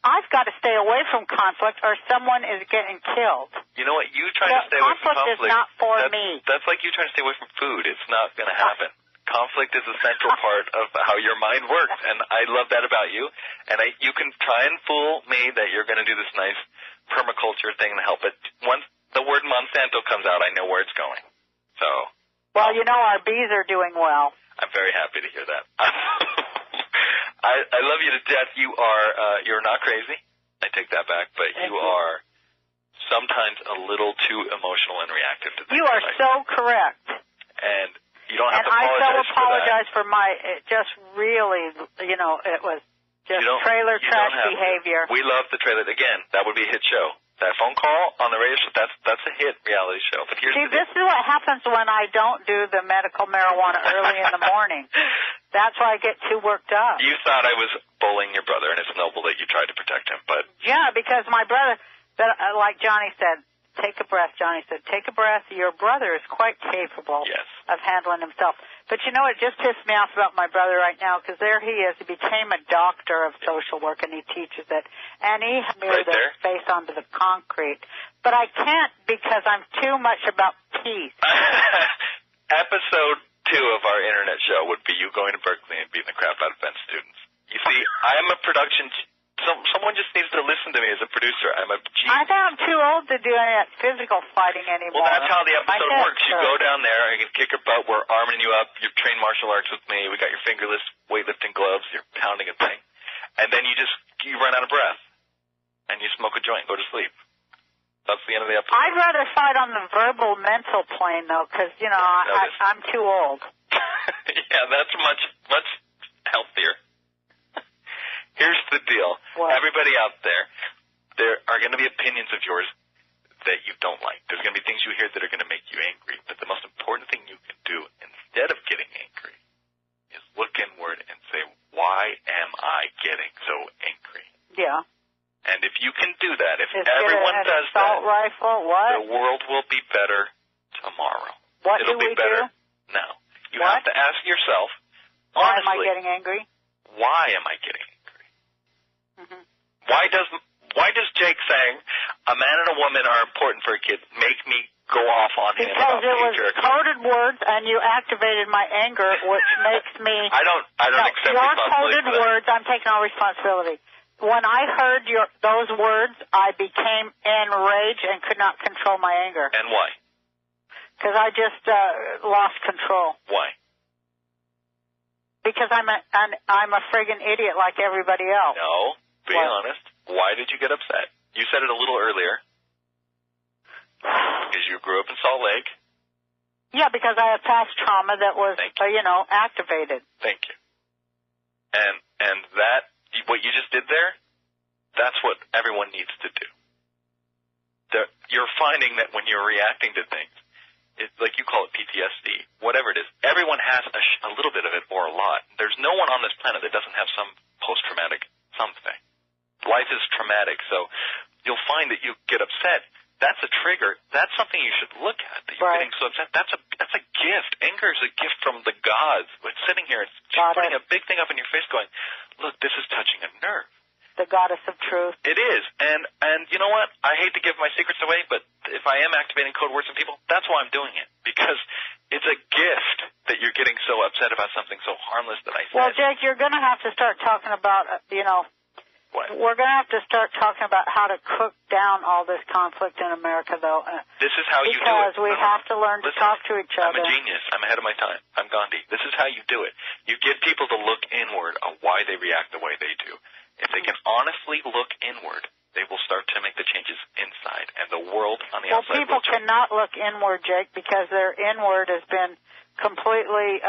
I've got to stay away from conflict or someone is getting killed. You know what? You trying to stay away from conflict. Conflict is not for me. That's like you trying to stay away from food. It's not going to happen. Conflict is a central part of how your mind works, and I love that about you. And you can try and fool me that you're going to do this nice permaculture thing to help, but once the word Monsanto comes out, I know where it's going. So. Well, our bees are doing well. I'm very happy to hear that. I love you to death. You're not crazy. I take that back, but you are sometimes a little too emotional and reactive to things. You are so correct. And you don't have to apologize for my, it just really, it was just trailer trash behavior. We love the trailer. Again, that would be a hit show. That phone call on the radio show, that's a hit reality show. But here's this is what happens when I don't do the medical marijuana early in the morning. That's why I get too worked up. You thought I was bullying your brother, and it's noble that you tried to protect him, but... Yeah, because my brother, like Johnny said, take a breath. Johnny said, take a breath. Your brother is quite capable of handling himself. But, you know, it just pissed me off about my brother right now because there he is. He became a doctor of social work, and he teaches it. And he smeared his face onto the concrete. But I can't because I'm too much about peace. Episode 2 of our internet show would be you going to Berkeley and beating the crap out of Penn students. You see, I am a production... Someone just needs to listen to me as a producer. I'm a genius. I think I'm too old to do any of that physical fighting anymore. Well, that's how the episode works. You go down there, you can kick your butt, we're arming you up, you train martial arts with me, we got your fingerless weightlifting gloves, you're pounding a thing, and then you run out of breath, and you smoke a joint and go to sleep. That's the end of the episode. I'd rather fight on the verbal mental plane, though, because, you know, I'm too old. Yeah, that's much healthier. Here's the deal. What? Everybody out there are going to be opinions of yours that you don't like. There's going to be things you hear that are going to make you angry. But the most important thing you can do instead of getting angry is look inward and say, why am I getting so angry? Yeah. And if you can do that, if everyone does that, rifle, what? the world will be better tomorrow. What It'll do be we better do? now. You have to ask yourself, why honestly, am I getting angry? Why am I getting angry? Mm-hmm. Why does Jake saying a man and a woman are important for a kid make me go off on him about because it was coded words and you activated my anger, which makes me... I don't accept your responsibility coded words, I'm taking all responsibility. When I heard those words, I became enraged and could not control my anger. And why? Because I just lost control. Why? Because I'm a friggin' idiot like everybody else. No, be honest. Why did you get upset? You said it a little earlier. Because you grew up in Salt Lake. Yeah, because I had past trauma that was, activated. Thank you. And that, what you just did there, that's what everyone needs to do. You're finding that when you're reacting to things, it's like you call it PTSD, whatever it is. Everyone has a little bit of it or a lot. There's no one on this planet that doesn't have some post-traumatic something. Life is traumatic, so you'll find that you get upset. That's a trigger. That's something you should look at, that you're getting so upset. That's a gift. Anger is a gift from the gods. It's sitting here, it's putting a big thing up in your face going, look, this is touching a nerve. The goddess of truth. It is. And you know what? I hate to give my secrets away, but if I am activating code words in people, that's why I'm doing it. Because it's a gift that you're getting so upset about something so harmless that I said. Well, Jake, you're going to have to start talking about, What? We're going to have to start talking about how to cook down all this conflict in America, though. This is how you do it. Because we have to learn to talk to each other. I'm a genius. I'm ahead of my time. I'm Gandhi. This is how you do it. You get people to look inward on why they react the way they do. If they can honestly look inward, they will start to make the changes inside, and the world on the outside people will change. Cannot look inward, Jake, because their inward has been completely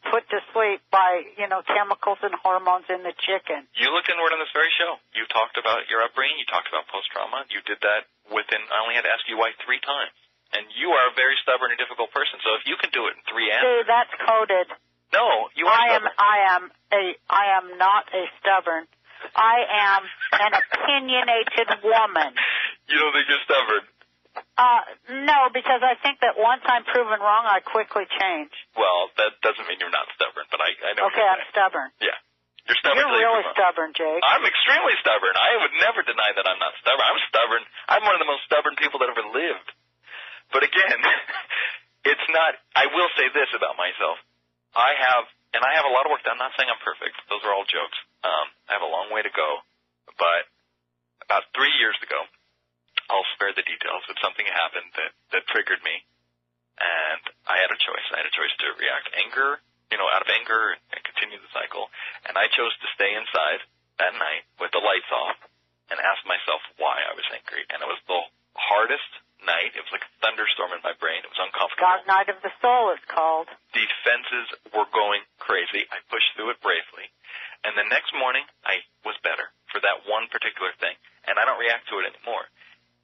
put to sleep by, chemicals and hormones in the chicken. You looked inward on this very show. You talked about your upbringing. You talked about post-trauma. You did that I only had to ask you why 3 times. And you are a very stubborn and difficult person, so if you can do it in 3 answers... See, that's coded. No, you are stubborn. I am not a stubborn. I am an opinionated woman. You don't think you're stubborn? No, because I think that once I'm proven wrong, I quickly change. Well, that doesn't mean you're not stubborn, but I know. Okay, I'm stubborn. Yeah. You're stubborn. You're really stubborn, Jake. I'm extremely stubborn. I would never deny that I'm not stubborn. I'm stubborn. I'm one of the most stubborn people that ever lived. But again, it's not, I will say this about myself. I have a lot of work done. I'm not saying I'm perfect. Those are all jokes. I have a long way to go. But about 3 years ago, I'll spare the details, but something happened that triggered me. And I had a choice. I had a choice to react out of anger and continue the cycle. And I chose to stay inside that night with the lights off and ask myself why I was angry. And it was the hardest night. It was like a thunderstorm in my brain. It was uncomfortable. Dark Night of the Soul, it's called. Defenses were going crazy. I pushed through it bravely. And the next morning, I was better for that one particular thing. And I don't react to it anymore.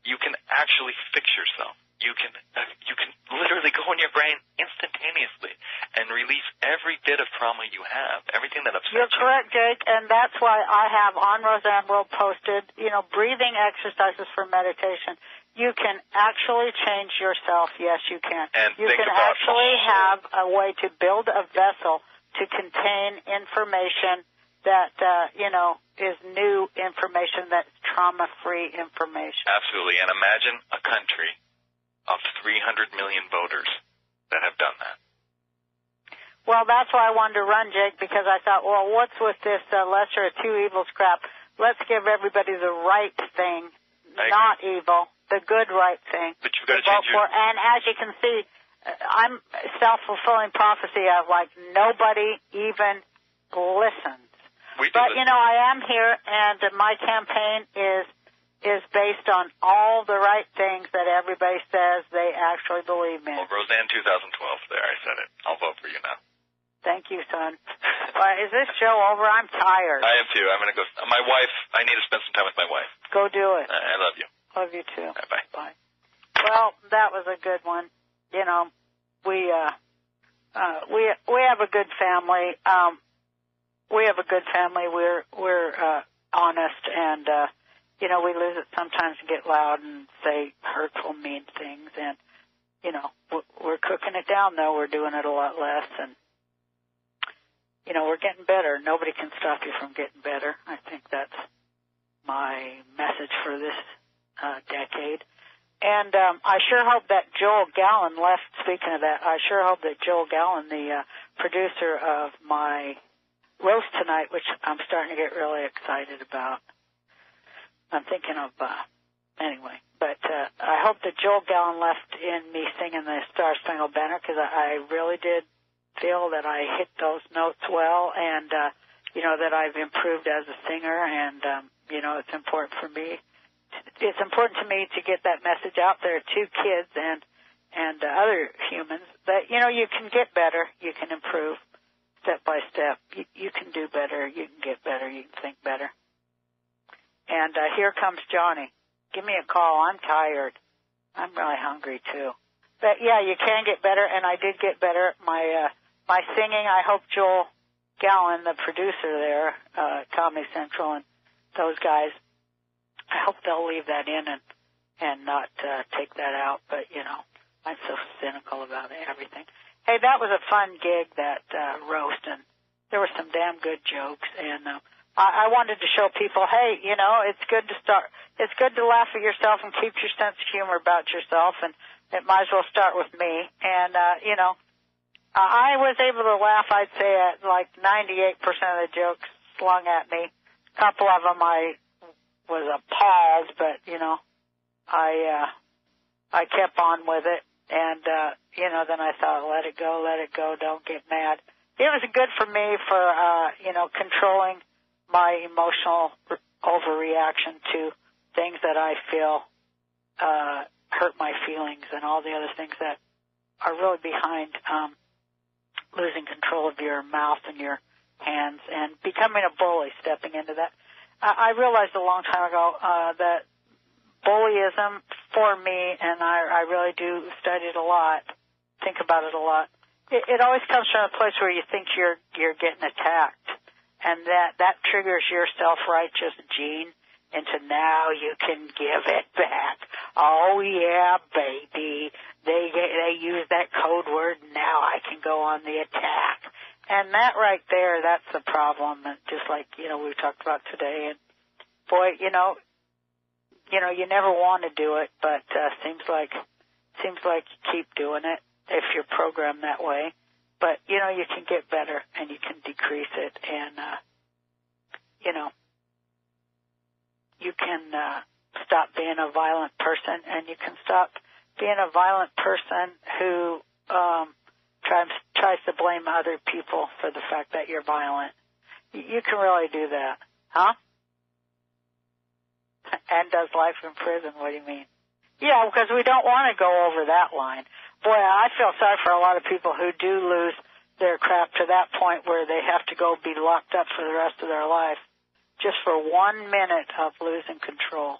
You can actually fix yourself. you can literally go in your brain instantaneously and release every bit of trauma you have, everything that upsets you. You're correct, Jake, and that's why I have on Roseanne World posted, breathing exercises for meditation. You can actually change yourself. Yes, you can. And you can actually have a way to build a vessel to contain information that, is new information, that's trauma-free information. Absolutely. And imagine a country of 300 million voters that have done that. Well, that's why I wanted to run, Jake, because I thought, well, what's with this lesser of two evils crap? Let's give everybody the right thing, not evil, the good right thing. But you've got to change your... And as you can see, I'm self-fulfilling prophecy of, nobody even listens. But, I am here, and my campaign is based on all the right things that everybody says they actually believe in. Well, Roseanne 2012, there, I said it. I'll vote for you now. Thank you, son. Is this show over? I'm tired. I am, too. I'm going to go. My wife, I need to spend some time with my wife. Go do it. I love you. Love you, too. Bye-bye. Bye. Well, that was a good one. We have a good family. We have a good family. We're honest, and we lose it sometimes and get loud and say hurtful, mean things. And we're cooking it down, though. We're doing it a lot less, and we're getting better. Nobody can stop you from getting better. I think that's my message for this decade. And I sure hope that Joel Gallen left. Speaking of that, I sure hope that Joel Gallen, the producer of my roast tonight, which I'm starting to get really excited about. I'm thinking of, anyway. But I hope that Joel Gallen left in me singing the Star Spangled Banner, because I really did feel that I hit those notes well, and, that I've improved as a singer, and, it's important for me. It's important to me to get that message out there to kids and other humans that, you can get better, you can improve. Step by step, you can do better, you can get better, you can think better. And here comes Johnny. Give me a call. I'm tired. I'm really hungry, too. But, yeah, you can get better, and I did get better. My singing, I hope Joel Gallen, the producer there, Comedy Central, and those guys, I hope they'll leave that in and not take that out. But, I'm so cynical about everything. Hey, that was a fun gig, that roast, and there were some damn good jokes. And I wanted to show people, hey, it's good to laugh at yourself and keep your sense of humor about yourself, and it might as well start with me. And, I was able to laugh, I'd say, at 98% of the jokes slung at me. A couple of them I was appalled, but, I kept on with it. And, then I thought, let it go, don't get mad. It was good for me for, controlling my emotional overreaction to things that I feel hurt my feelings and all the other things that are really behind losing control of your mouth and your hands and becoming a bully, stepping into that. I realized a long time ago that bullyism for me, and I really do study it a lot, think about it a lot. It always comes from a place where you think you're getting attacked, and that triggers your self-righteous gene into now you can give it back. Oh yeah, baby, they use that code word. Now I can go on the attack, and that right there, that's the problem. And just like we talked about today, and boy, you never want to do it, but seems like you keep doing it if you're programmed that way. But you can get better and you can decrease it, and you can stop being a violent person, and you can stop being a violent person who tries to blame other people for the fact that you're violent. You can really do that, huh? And does life in prison? What do you mean? Yeah, because we don't want to go over that line. Boy, I feel sorry for a lot of people who do lose their crap to that point where they have to go be locked up for the rest of their life just for 1 minute of losing control.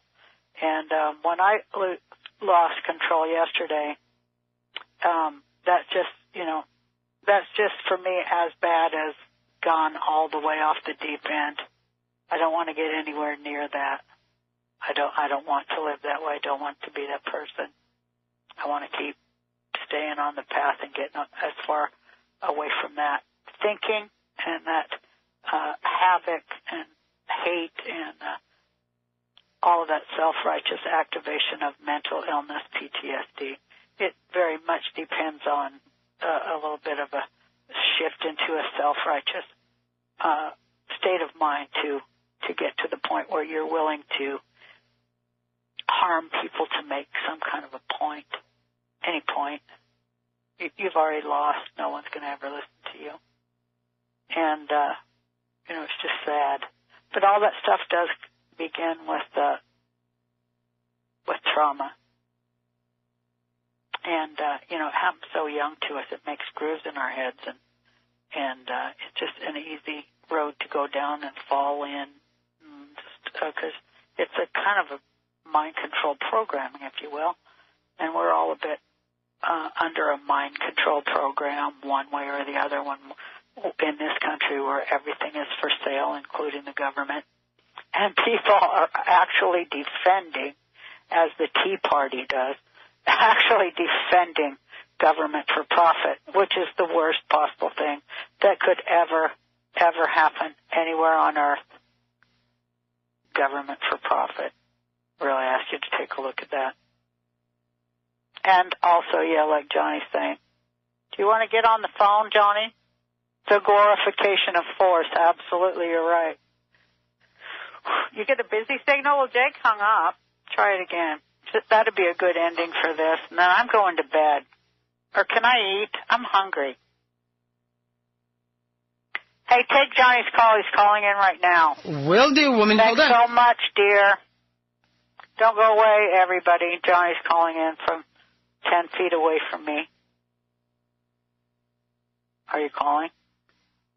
And when I lost control yesterday. That's just, that's just for me as bad as gone all the way off the deep end. I don't want to get anywhere near that. I don't want to live that way. I don't want to be that person. I want to keep staying on the path and getting as far away from that thinking and that havoc and hate and all of that self-righteous activation of mental illness, PTSD. It very much depends on a little bit of a shift into a self-righteous state of mind to get to the point where you're willing to harm people to make some kind of a point, any point. You've already lost. No one's going to ever listen to you. And, it's just sad. But all that stuff does begin with trauma. And, it happens so young to us. It makes grooves in our heads, and it's just an easy road to go down and fall in, because it's a kind of a mind control programming, if you will, and we're all a bit under a mind control program one way or the other one in this country where everything is for sale, including the government. And people are actually defending, as the Tea Party does, actually defending government for profit, which is the worst possible thing that could ever happen anywhere on earth. Government for profit. Really ask you to take a look at that. And also, like Johnny's saying, do you want to get on the phone, Johnny? The glorification of force. Absolutely, you're right. You get a busy signal? Well, Jake hung up. Try it again. That'd be a good ending for this. And then I'm going to bed. Or can I eat? I'm hungry. Hey, take Johnny's call. He's calling in right now. Will do, woman. Thanks Hold on. so much, dear. Don't go away, everybody. Johnny's calling in from 10 feet away from me. Are you calling?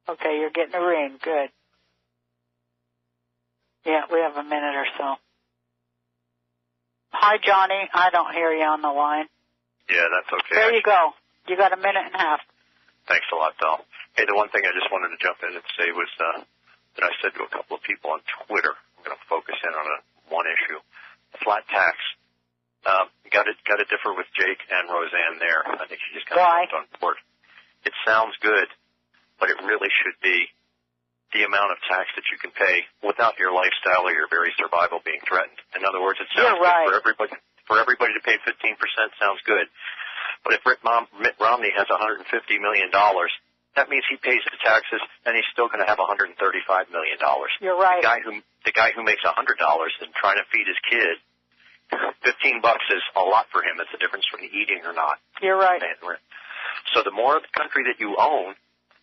Okay, you're getting a ring. Good. Yeah, we have a minute or so. Hi, Johnny. I don't hear you on the line. Yeah, that's okay. There you go. You got a minute and a half. Thanks a lot, Bill. Hey, the one thing I just wanted to jump in and say was that I said to a couple of people on Twitter, I'm going to focus in on one issue, flat tax. Got to differ with Jake and Roseanne there. I think she just kind of jumped on board. It sounds good, but it really should be the amount of tax that you can pay without your lifestyle or your very survival being threatened. In other words, it sounds good for everybody to pay 15% sounds good. But if Mitt Romney has $150 million, that means he pays the taxes and he's still going to have $135 million. You're right. The guy who makes $100 and trying to feed his kid, $15 is a lot for him. It's the difference between eating or not. You're right. So the more of the country that you own,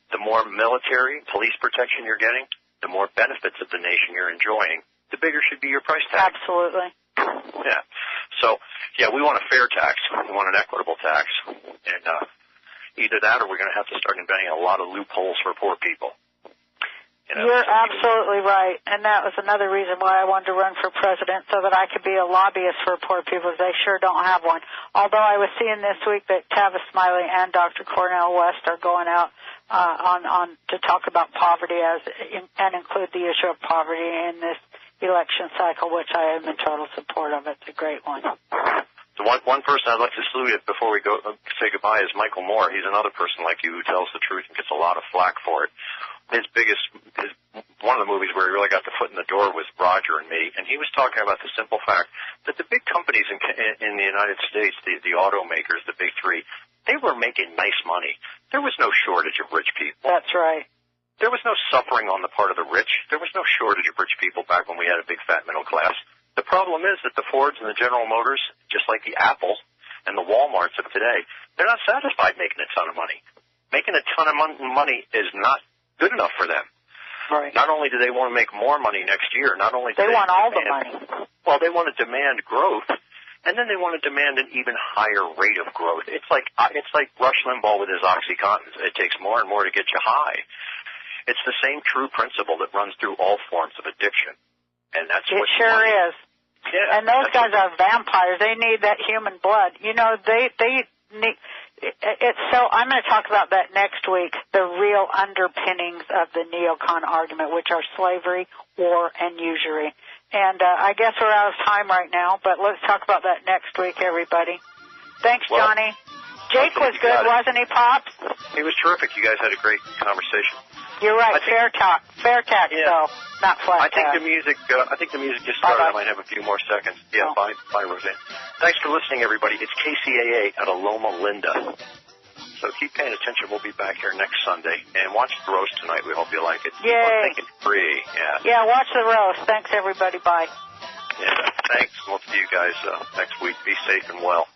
the more military, police protection you're getting, the more benefits of the nation you're enjoying, the bigger should be your price tag. Absolutely. Yeah. So, we want a fair tax. We want an equitable tax. And either that or we're going to have to start inventing a lot of loopholes for poor people. You're absolutely right. And that was another reason why I wanted to run for president, so that I could be a lobbyist for poor people. They sure don't have one. Although I was seeing this week that Tavis Smiley and Dr. Cornel West are going out on to talk about poverty and include the issue of poverty in this election cycle, which I am in total support of. It's a great one. So one person I'd like to salute before we go say goodbye is Michael Moore. He's another person like you who tells the truth and gets a lot of flack for it. One of the movies where he really got the foot in the door was Roger and Me, and he was talking about the simple fact that the big companies in the United States, the automakers, the big three, they were making nice money. There was no shortage of rich people. That's right. There was no suffering on the part of the rich. There was no shortage of rich people back when we had a big fat middle class. The problem is that the Fords and the General Motors, just like the Apple and the Walmarts of today, they're not satisfied making a ton of money. Making a ton of money is not good enough for them. Right. Not only do they want to make more money next year, not only do they want all the money. Well, they want to demand growth, and then they want to demand an even higher rate of growth. It's like Rush Limbaugh with his OxyContin. It takes more and more to get you high. It's the same true principle that runs through all forms of addiction, and that's it sure is. Yeah, and those guys are vampires. They need that human blood. You know, they need. It's so. I'm going to talk about that next week. The real underpinnings of the neocon argument, which are slavery, war, and usury. And I guess we're out of time right now, but let's talk about that next week, everybody. Thanks, Johnny. Jake was good, wasn't he, Pops? He was terrific. You guys had a great conversation. You're right. Fair tax, though, not flat tax. I think the music just started. I might have a few more seconds. Yeah, bye, Roseanne. Thanks for listening, everybody. It's KCAA out of Loma Linda. So keep paying attention. We'll be back here next Sunday. And watch the roast tonight. We hope you like it. Yay. Keep on thinking free. Yeah, watch the roast. Thanks, everybody. Bye. Yeah, thanks. We'll see you guys next week. Be safe and well.